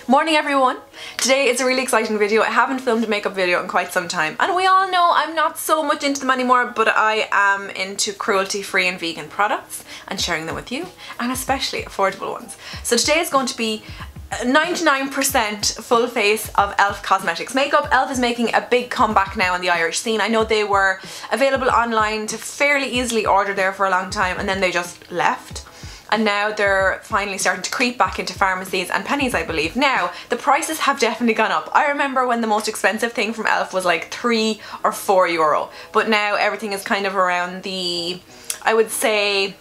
Morning everyone! Today is a really exciting video. I haven't filmed a makeup video in quite some time and we all know I'm not so much into them anymore, but I am into cruelty-free and vegan products and sharing them with you, and especially affordable ones. So today is going to be 99% full face of e.l.f. cosmetics makeup. e.l.f. is making a big comeback now in the Irish scene. I know they were available online to fairly easily order there for a long time and then they just left. And now they're finally starting to creep back into pharmacies and Penneys, I believe. Now, the prices have definitely gone up. I remember when the most expensive thing from e.l.f. was like €3 or €4, but now everything is kind of around the, I would say,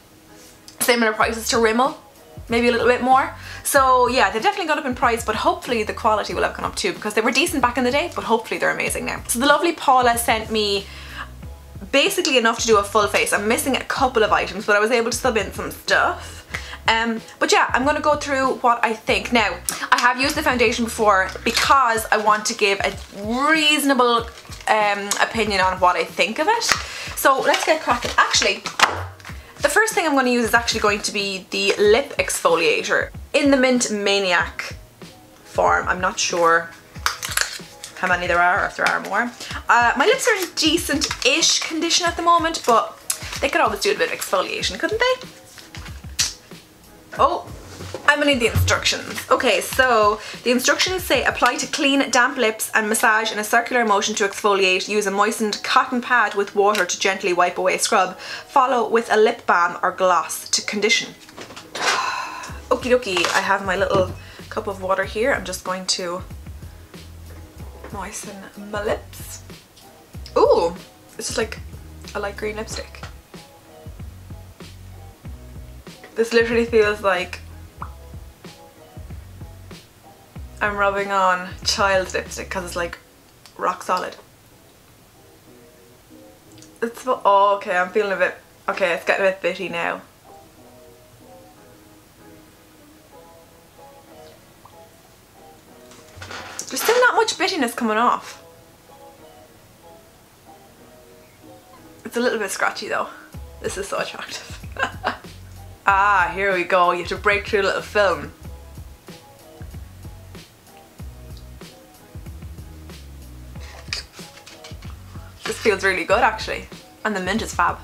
similar prices to Rimmel, maybe a little bit more. So yeah, they've definitely gone up in price, but hopefully the quality will have gone up too, because they were decent back in the day, but hopefully they're amazing now. So the lovely Paula sent me basically enough to do a full face. I'm missing a couple of items, but I was able to sub in some stuff. But yeah, I'm going to go through what I think. Now, I have used the foundation before because I want to give a reasonable opinion on what I think of it. So let's get cracking. Actually, the first thing I'm going to use is actually going to be the lip exfoliator in the Mint Maniac form. I'm not sure how many there are or if there are more. My lips are in decent-ish condition at the moment, but they could always do a bit of exfoliation, couldn't they? Oh, I'm gonna need the instructions. Okay, so the instructions say apply to clean, damp lips and massage in a circular motion to exfoliate. Use a moistened cotton pad with water to gently wipe away scrub. Follow with a lip balm or gloss to condition. Okie dokie, I have my little cup of water here. I'm just going to moisten my lips. Ooh, it's just like a light green lipstick. This literally feels like I'm rubbing on child's lipstick because it's like rock solid. It's, oh, okay, I'm feeling a bit, okay, it's getting a bit bitty now. There's still not much bittiness coming off. It's a little bit scratchy though. This is so attractive. Ah, here we go. You have to break through a little film. This feels really good actually. And the mint is fab.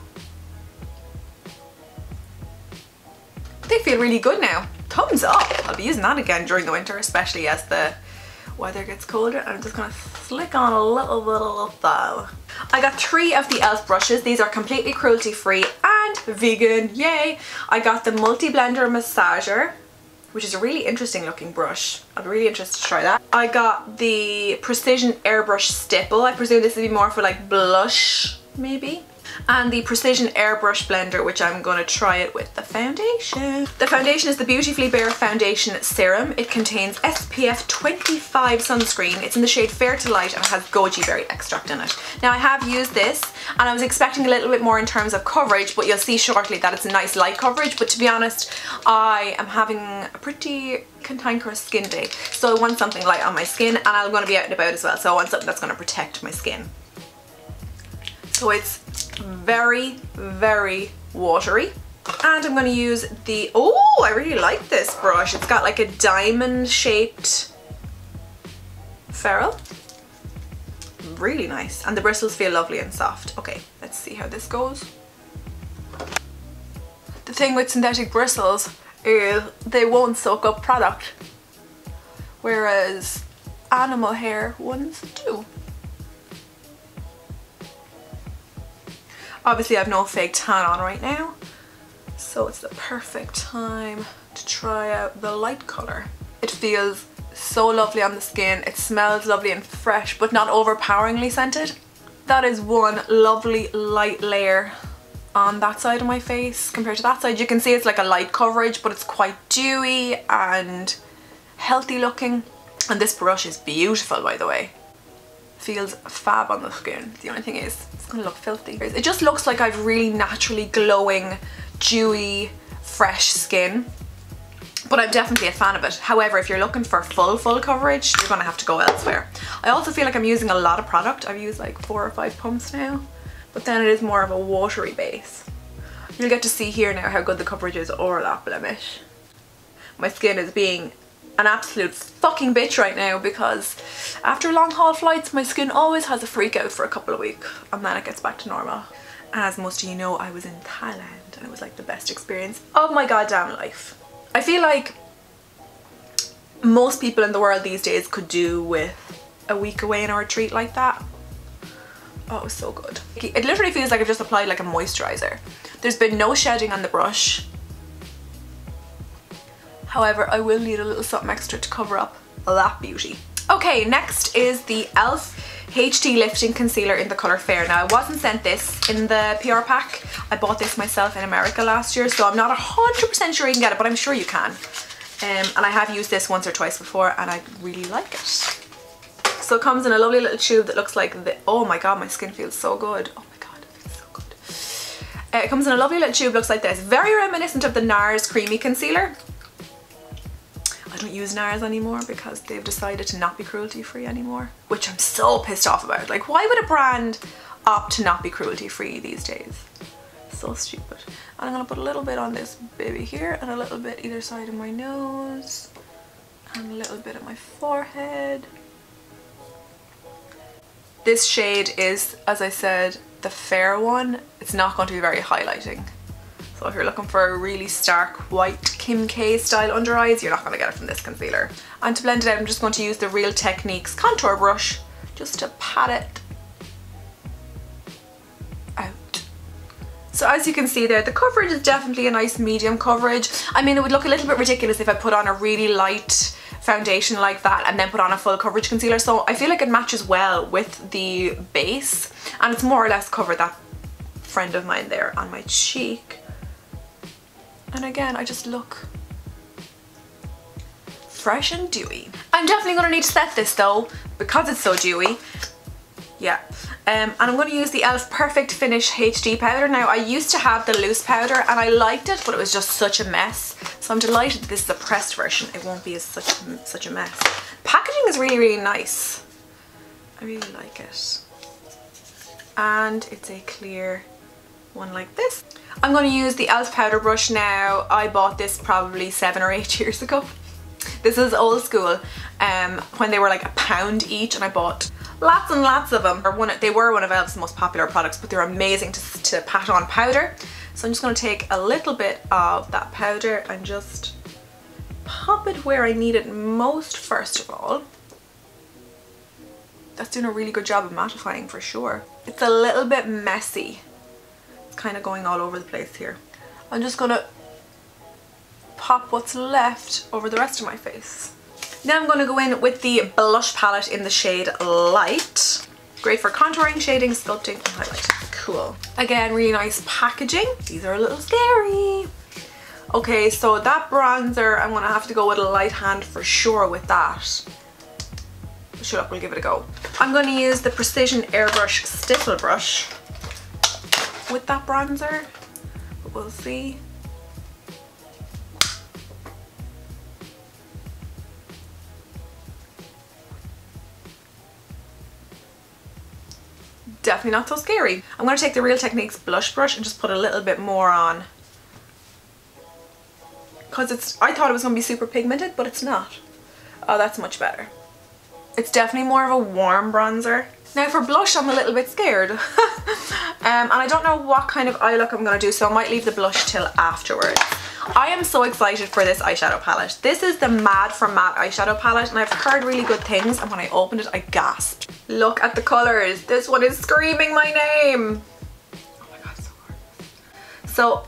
They feel really good now. Thumbs up. I'll be using that again during the winter, especially as the weather gets colder. I'm just gonna slick on a little bit of foam. I got 3 of the e.l.f. brushes. These are completely cruelty free and vegan, yay! I got the multi-blender massager, which is a really interesting looking brush. I'll be really interested to try that. I got the precision airbrush stipple. I presume this would be more for like blush maybe. And the precision airbrush blender, which I'm going to try it with the foundation. The foundation is the Beautifully Bare Foundation Serum. It contains SPF 25 sunscreen. It's in the shade Fair to Light and it has goji berry extract in it. Now I have used this and I was expecting a little bit more in terms of coverage, but you'll see shortly that it's a nice light coverage. But to be honest, I am having a pretty cantankerous skin day, so I want something light on my skin, and I'm going to be out and about as well, so I want something that's going to protect my skin. So it's very, very watery. And I'm going to use the, oh, I really like this brush. It's got like a diamond shaped ferrule. Really nice. And the bristles feel lovely and soft. Okay, let's see how this goes. The thing with synthetic bristles is they won't soak up product, whereas animal hair ones do. Obviously I have no fake tan on right now, so it's the perfect time to try out the light colour. It feels so lovely on the skin, it smells lovely and fresh, but not overpoweringly scented. That is one lovely light layer on that side of my face compared to that side. You can see it's like a light coverage, but it's quite dewy and healthy looking. And this brush is beautiful, by the way. Feels fab on the skin. The only thing is, it's gonna look filthy. It just looks like I've really naturally glowing, dewy, fresh skin. But I'm definitely a fan of it. However, if you're looking for full coverage, you're gonna have to go elsewhere. I also feel like I'm using a lot of product. I've used like 4 or 5 pumps now, but then it is more of a watery base. You'll get to see here now how good the coverage is over that blemish. My skin is being an absolute fucking bitch right now because after long haul flights my skin always has a freak out for a couple of weeks and then it gets back to normal. As most of you know, I was in Thailand and it was like the best experience of my goddamn life. I feel like most people in the world these days could do with a week away in a retreat like that. Oh, it was so good. It literally feels like I've just applied like a moisturizer. There's been no shedding on the brush. However, I will need a little something extra to cover up that beauty. Okay, next is the e.l.f. HD Lifting Concealer in the colour Fair. Now, I wasn't sent this in the PR pack. I bought this myself in America last year, so I'm not 100% sure you can get it, but I'm sure you can. And I have used this once or twice before and I really like it. So it comes in a lovely little tube that looks like the, oh my god, my skin feels so good. Oh my god, it feels so good. It comes in a lovely little tube, looks like this. Very reminiscent of the NARS Creamy Concealer. I don't use NARS anymore because they've decided to not be cruelty free anymore, which I'm so pissed off about. Like, why would a brand opt to not be cruelty free these days? So stupid. And I'm gonna put a little bit on this baby here and a little bit either side of my nose and a little bit of my forehead. This shade is, as I said, the fair one. It's not going to be very highlighting. So if you're looking for a really stark white Kim K style under eyes, you're not going to get it from this concealer. And to blend it out, I'm just going to use the Real Techniques contour brush just to pat it out. So as you can see there, the coverage is definitely a nice medium coverage. I mean, it would look a little bit ridiculous if I put on a really light foundation like that and then put on a full coverage concealer, so I feel like it matches well with the base and it's more or less covered that friend of mine there on my cheek. And again, I just look fresh and dewy. I'm definitely going to need to set this though because it's so dewy. Yeah. And I'm going to use the e.l.f. Perfect Finish HD powder. Now, I used to have the loose powder and I liked it, but it was just such a mess. So I'm delighted that this is a pressed version. It won't be as such a mess. Packaging is really, really nice. I really like it. And it's a clear one like this. I'm going to use the e.l.f. powder brush now. I bought this probably 7 or 8 years ago. This is old school. When they were like £1 each and I bought lots and lots of them. They were one of e.l.f.'s most popular products, but they're amazing to pat on powder. So I'm just going to take a little bit of that powder and just pop it where I need it most first of all. That's doing a really good job of mattifying for sure. It's a little bit messy. It's kind of going all over the place here. I'm just going to pop what's left over the rest of my face. Now I'm going to go in with the blush palette in the shade Light. Great for contouring, shading, sculpting, and highlighting. Cool. Again, really nice packaging. These are a little scary. Okay, so that bronzer, I'm going to have to go with a light hand for sure with that. Shut up, we'll give it a go. I'm going to use the Precision Airbrush Stiffle brush with that bronzer, but we'll see. Definitely not so scary. I'm going to take the Real Techniques blush brush and just put a little bit more on. Because I thought it was going to be super pigmented, but it's not. Oh, that's much better. It's definitely more of a warm bronzer. Now for blush, I'm a little bit scared. And I don't know what kind of eye look I'm going to do, so I might leave the blush till afterwards. I am so excited for this eyeshadow palette. This is the Mad for Matte eyeshadow palette and I've heard really good things, and when I opened it I gasped. Look at the colours. This one is screaming my name. Oh my god, so gorgeous. So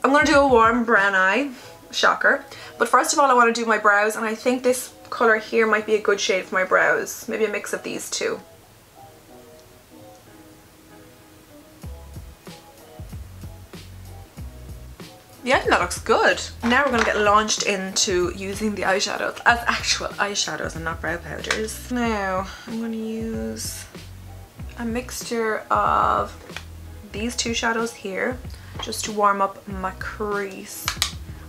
I'm going to do a warm brown eye. Shocker. But first of all I want to do my brows, and I think this colour here might be a good shade for my brows. Maybe a mix of these two. Yeah, I think that looks good. Now we're going to get launched into using the eyeshadows as actual eyeshadows and not brow powders. Now I'm going to use a mixture of these two shadows here just to warm up my crease.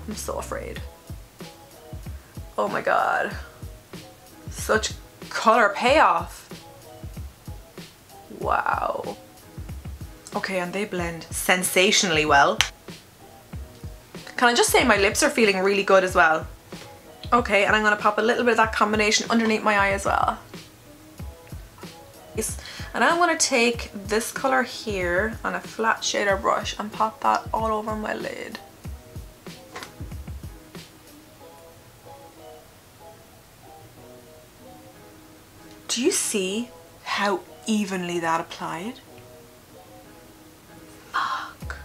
I'm so afraid. Oh my god. Such colour payoff. Wow. Okay, and they blend sensationally well. Can I just say my lips are feeling really good as well. Okay, and I'm going to pop a little bit of that combination underneath my eye as well. And I'm going to take this colour here on a flat shader brush and pop that all over my lid. Do you see how evenly that applied? Fuck.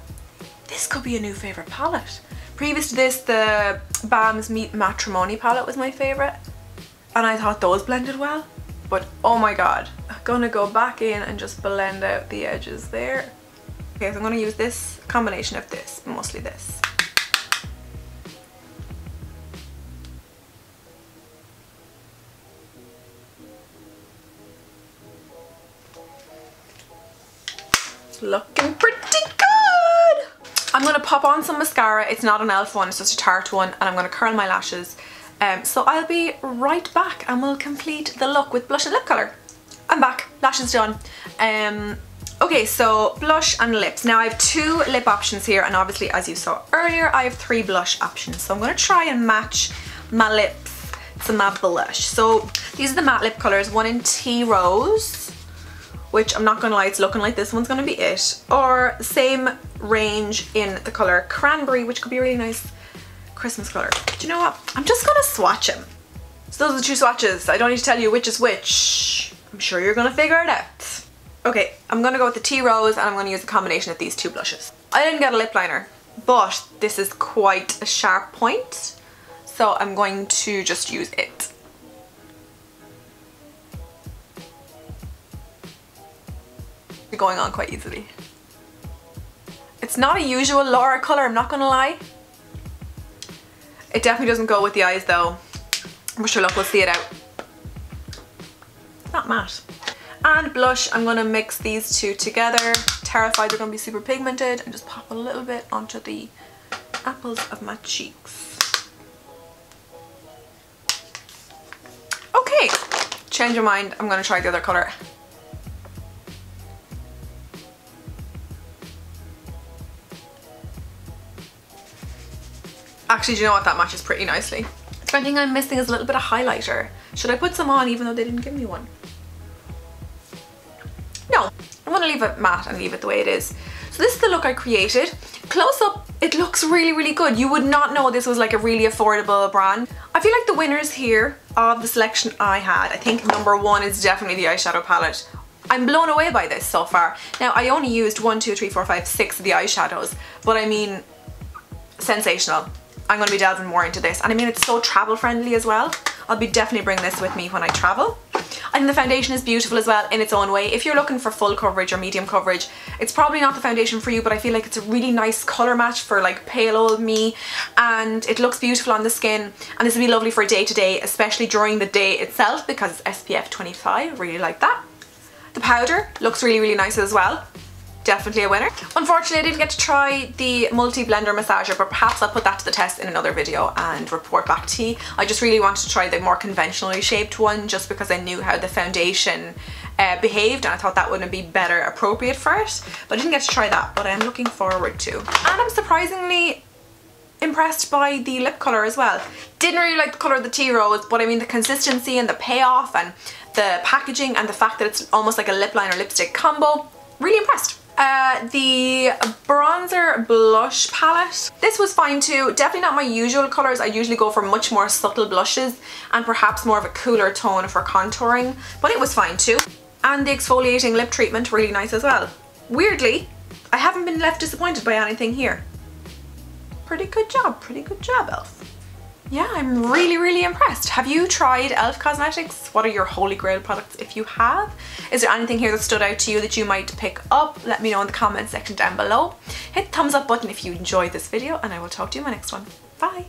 This could be a new favourite palette. Previous to this, the Bam's Meet Matrimony palette was my favourite. And I thought those blended well. But oh my god. I'm gonna go back in and just blend out the edges there. Okay, so I'm gonna use this combination of this, mostly this. Looking pretty good! I'm going to pop on some mascara. It's not an elf one, it's just a Tarte one, and I'm going to curl my lashes. So I'll be right back and we'll complete the look with blush and lip colour. I'm back, lashes done. Okay, so blush and lips. Now I have 2 lip options here, and obviously as you saw earlier I have 3 blush options. So I'm going to try and match my lips to my blush. So these are the matte lip colours, one in Tea Rose, which I'm not gonna lie, it's looking like this one's gonna be it, or same range in the colour Cranberry, which could be a really nice Christmas colour. Do you know what? I'm just gonna swatch them. So those are the 2 swatches. I don't need to tell you which is which. I'm sure you're gonna figure it out. Okay, I'm gonna go with the Tea Rose, and I'm gonna use a combination of these 2 blushes. I didn't get a lip liner, but this is quite a sharp point, so I'm going to just use it. Going on quite easily. It's not a usual Laura colour, I'm not gonna lie. It definitely doesn't go with the eyes though. But sure, look, we'll see it out. It's not matte. And blush, I'm gonna mix these 2 together. Terrified they're gonna be super pigmented, and just pop a little bit onto the apples of my cheeks. Okay, change your mind, I'm gonna try the other colour. Actually, do you know what? That matches pretty nicely. The only thing I'm missing is a little bit of highlighter. Should I put some on even though they didn't give me one? No, I'm gonna leave it matte and leave it the way it is. So this is the look I created. Close up, it looks really, really good. You would not know this was like a really affordable brand. I feel like the winners here of the selection I had, I think number 1 is definitely the eyeshadow palette. I'm blown away by this so far. Now, I only used 1, 2, 3, 4, 5, 6 of the eyeshadows, but I mean, sensational. I'm going to be delving more into this, and I mean it's so travel friendly as well. I'll be definitely bringing this with me when I travel. And the foundation is beautiful as well in its own way. If you're looking for full coverage or medium coverage, it's probably not the foundation for you, but I feel like it's a really nice colour match for like pale old me, and it looks beautiful on the skin, and this would be lovely for day to day, especially during the day itself because it's SPF 25, really like that. The powder looks really, really nice as well. Definitely a winner. Unfortunately, I didn't get to try the multi-blender massager, but perhaps I'll put that to the test in another video and report back to you. I just really wanted to try the more conventionally shaped one just because I knew how the foundation behaved, and I thought that would be better appropriate for it. But I didn't get to try that, but I'm looking forward to. And I'm surprisingly impressed by the lip colour as well. Didn't really like the colour of the Tea Rose, but I mean the consistency and the payoff and the packaging and the fact that it's almost like a lip liner lipstick combo, really impressed. The bronzer blush palette, this was fine too. Definitely not my usual colours. I usually go for much more subtle blushes and perhaps more of a cooler tone for contouring, but it was fine too. And the exfoliating lip treatment, really nice as well. Weirdly, I haven't been left disappointed by anything here. Pretty good job, Elf. Yeah, I'm really, really impressed. Have you tried Elf Cosmetics? What are your holy grail products if you have? Is there anything here that stood out to you that you might pick up? Let me know in the comment section down below. Hit the thumbs up button if you enjoyed this video, and I will talk to you in my next one. Bye!